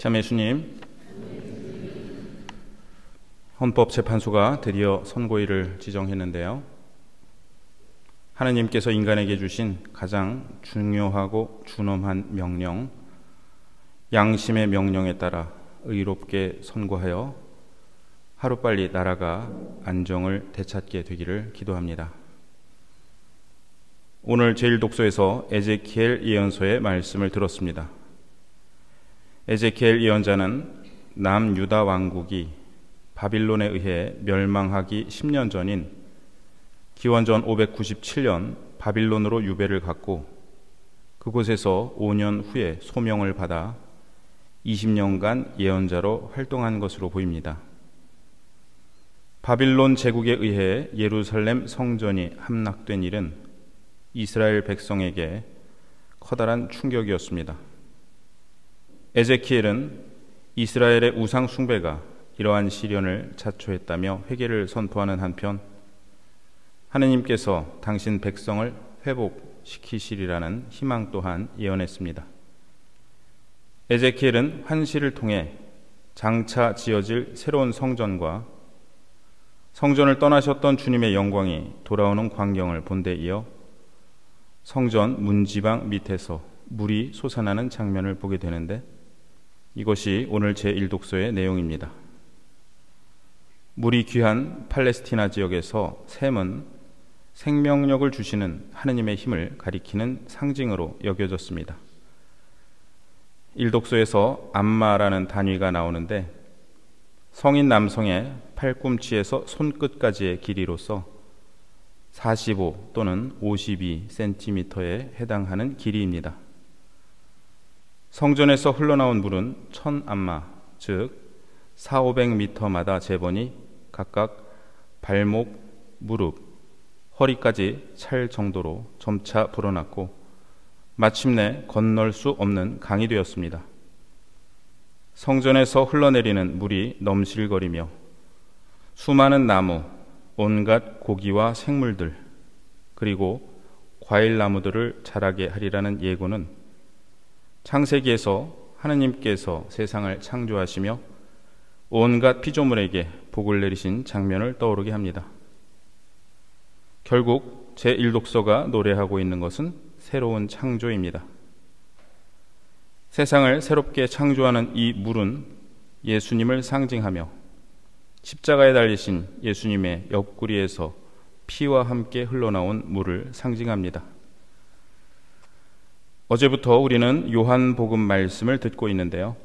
참 예수님, 헌법재판소가 드디어 선고일을 지정했는데요. 하느님께서 인간에게 주신 가장 중요하고 준엄한 명령, 양심의 명령에 따라 의롭게 선고하여 하루빨리 나라가 안정을 되찾게 되기를 기도합니다. 오늘 제1독서에서 에제키엘 예언서의 말씀을 들었습니다. 에제키엘 예언자는 남유다 왕국이 바빌론에 의해 멸망하기 10년 전인 기원전 597년 바빌론으로 유배를 갔고 그곳에서 5년 후에 소명을 받아 20년간 예언자로 활동한 것으로 보입니다. 바빌론 제국에 의해 예루살렘 성전이 함락된 일은 이스라엘 백성에게 커다란 충격이었습니다. 에제키엘은 이스라엘의 우상 숭배가 이러한 시련을 자초했다며 회개를 선포하는 한편 하느님께서 당신 백성을 회복시키시리라는 희망 또한 예언했습니다. 에제키엘은 환시를 통해 장차 지어질 새로운 성전과 성전을 떠나셨던 주님의 영광이 돌아오는 광경을 본 데 이어 성전 문지방 밑에서 물이 솟아나는 장면을 보게 되는데 이것이 오늘 제1독서의 내용입니다. 물이 귀한 팔레스티나 지역에서 샘은 생명력을 주시는 하느님의 힘을 가리키는 상징으로 여겨졌습니다. 1독서에서 암마라는 단위가 나오는데 성인 남성의 팔꿈치에서 손끝까지의 길이로서 45 또는 52cm에 해당하는 길이입니다. 성전에서 흘러나온 물은 1000암마, 즉 400~500m마다 재보니 각각 발목, 무릎, 허리까지 찰 정도로 점차 불어났고 마침내 건널 수 없는 강이 되었습니다. 성전에서 흘러내리는 물이 넘실거리며 수많은 나무, 온갖 고기와 생물들, 그리고 과일나무들을 자라게 하리라는 예고는 창세기에서 하느님께서 세상을 창조하시며 온갖 피조물에게 복을 내리신 장면을 떠오르게 합니다. 결국 제1독서가 노래하고 있는 것은 새로운 창조입니다. 세상을 새롭게 창조하는 이 물은 예수님을 상징하며 십자가에 달리신 예수님의 옆구리에서 피와 함께 흘러나온 물을 상징합니다. 어제부터 우리는 요한복음 말씀을 듣고 있는데요.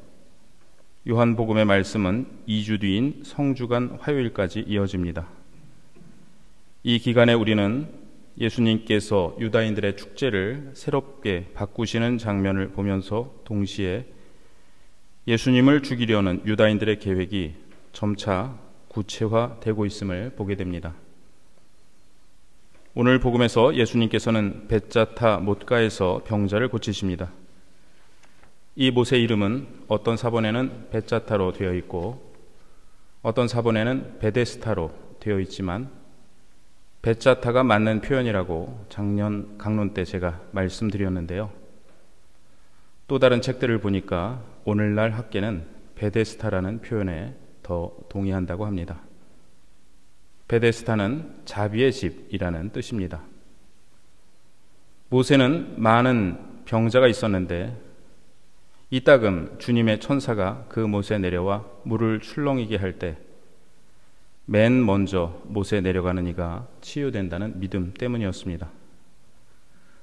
요한복음의 말씀은 2주 뒤인 성주간 화요일까지 이어집니다. 이 기간에 우리는 예수님께서 유다인들의 축제를 새롭게 바꾸시는 장면을 보면서 동시에 예수님을 죽이려는 유다인들의 계획이 점차 구체화되고 있음을 보게 됩니다. 오늘 복음에서 예수님께서는 벳자타 못가에서 병자를 고치십니다. 이 못의 이름은 어떤 사본에는 벳자타로 되어 있고 어떤 사본에는 베데스타로 되어 있지만 벳자타가 맞는 표현이라고 작년 강론 때 제가 말씀드렸는데요. 또 다른 책들을 보니까 오늘날 학계는 베데스타라는 표현에 더 동의한다고 합니다. 베데스타는 자비의 집이라는 뜻입니다. 모세는 많은 병자가 있었는데 이따금 주님의 천사가 그 못에 내려와 물을 출렁이게 할 때 맨 먼저 못에 내려가는 이가 치유된다는 믿음 때문이었습니다.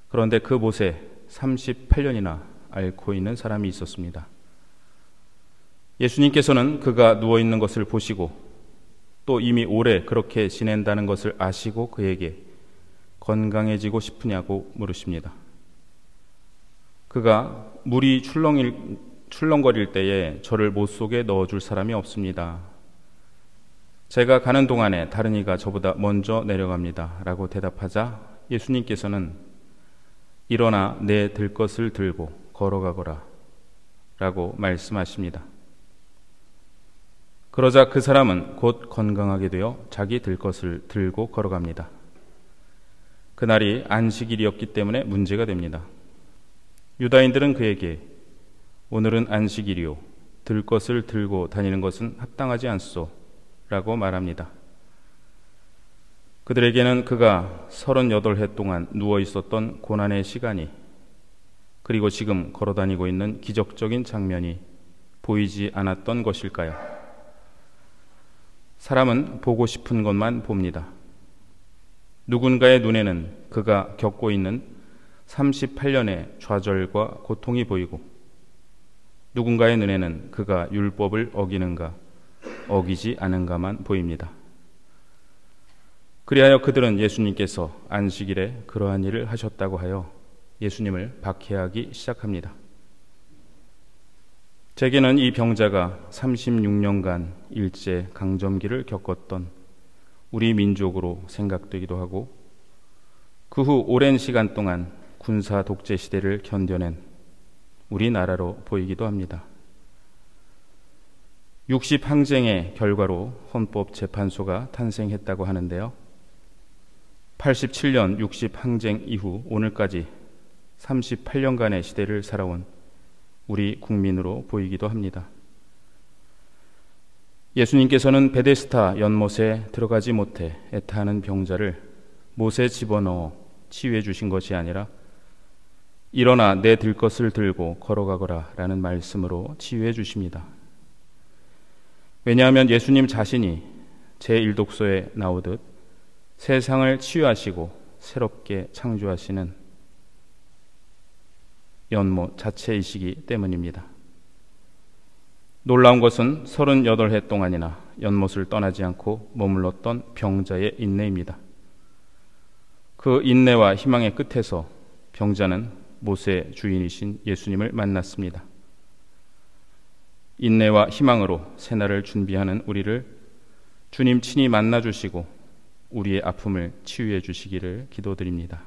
그런데 그 못에 38년이나 앓고 있는 사람이 있었습니다. 예수님께서는 그가 누워있는 것을 보시고 또 이미 오래 그렇게 지낸다는 것을 아시고 그에게 건강해지고 싶으냐고 물으십니다. 그가 물이 출렁거릴 때에 저를 못 속에 넣어줄 사람이 없습니다. 제가 가는 동안에 다른 이가 저보다 먼저 내려갑니다. 라고 대답하자 예수님께서는 일어나 내 들 것을 들고 걸어가거라 라고 말씀하십니다. 그러자 그 사람은 곧 건강하게 되어 자기 들 것을 들고 걸어갑니다. 그날이 안식일이었기 때문에 문제가 됩니다. 유다인들은 그에게 오늘은 안식일이요 들 것을 들고 다니는 것은 합당하지 않소 라고 말합니다. 그들에게는 그가 38해 동안 누워 있었던 고난의 시간이, 그리고 지금 걸어다니고 있는 기적적인 장면이 보이지 않았던 것일까요? 사람은 보고 싶은 것만 봅니다. 누군가의 눈에는 그가 겪고 있는 38년의 좌절과 고통이 보이고, 누군가의 눈에는 그가 율법을 어기는가 어기지 않은가만 보입니다. 그리하여 그들은 예수님께서 안식일에 그러한 일을 하셨다고 하여 예수님을 박해하기 시작합니다. 제게는 이 병자가 36년간 일제 강점기를 겪었던 우리 민족으로 생각되기도 하고, 그 후 오랜 시간 동안 군사 독재 시대를 견뎌낸 우리나라로 보이기도 합니다. 60항쟁의 결과로 헌법재판소가 탄생했다고 하는데요. 87년 60항쟁 이후 오늘까지 38년간의 시대를 살아온 우리 국민으로 보이기도 합니다. 예수님께서는 베데스다 연못에 들어가지 못해 애타하는 병자를 못에 집어넣어 치유해 주신 것이 아니라 일어나 내 들 것을 들고 걸어가거라 라는 말씀으로 치유해 주십니다. 왜냐하면 예수님 자신이 제1독서에 나오듯 세상을 치유하시고 새롭게 창조하시는 연못 자체이시기 때문입니다. 놀라운 것은 38해 동안이나 연못을 떠나지 않고 머물렀던 병자의 인내입니다. 그 인내와 희망의 끝에서 병자는 못의 주인이신 예수님을 만났습니다. 인내와 희망으로 새날을 준비하는 우리를 주님 친히 만나주시고 우리의 아픔을 치유해 주시기를 기도드립니다.